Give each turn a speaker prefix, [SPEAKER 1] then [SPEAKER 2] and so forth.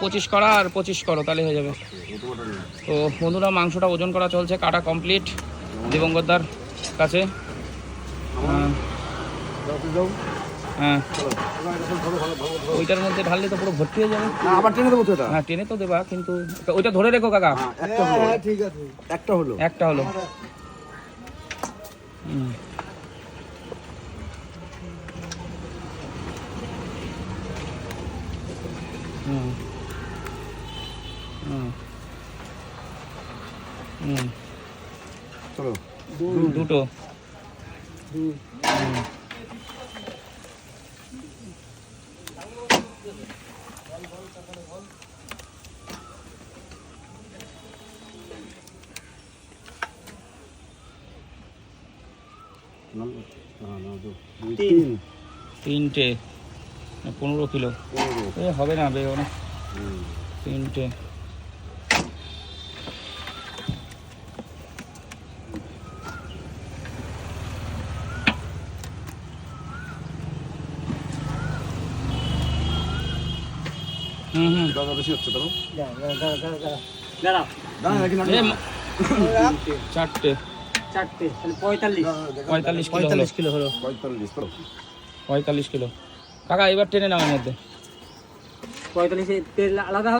[SPEAKER 1] 25 করা আর 25 করো, তাহলে হয়ে যাবে। তো বন্ধুরা, মাংসটা ওজন করা চলছে, কাটা কমপ্লিট দিবঙ্গতদার কাছে। হ্যাঁ, ওইটার মধ্যে ঢাললে তো পুরো ভর্তি হয়ে যাবে।
[SPEAKER 2] আবার টেনে দেবো তো এটা?
[SPEAKER 1] হ্যাঁ, টেনে তো দেবা, কিন্তু ওইটা ধরে রেখো কাকা।
[SPEAKER 2] ঠিক আছে, একটা হলো।
[SPEAKER 1] হুম। হুম হুম হুম
[SPEAKER 2] চলো,
[SPEAKER 1] দুটো। তিনটে 15 কিলো হবে না বে, অনেক। তিনটে।
[SPEAKER 2] বেশি হচ্ছে তো।
[SPEAKER 1] চারটে 45 কিলো হলো। 45 কিলো কাকা, এবার টেনে নাও এর মধ্যে।
[SPEAKER 3] 45 তেল আলাদা।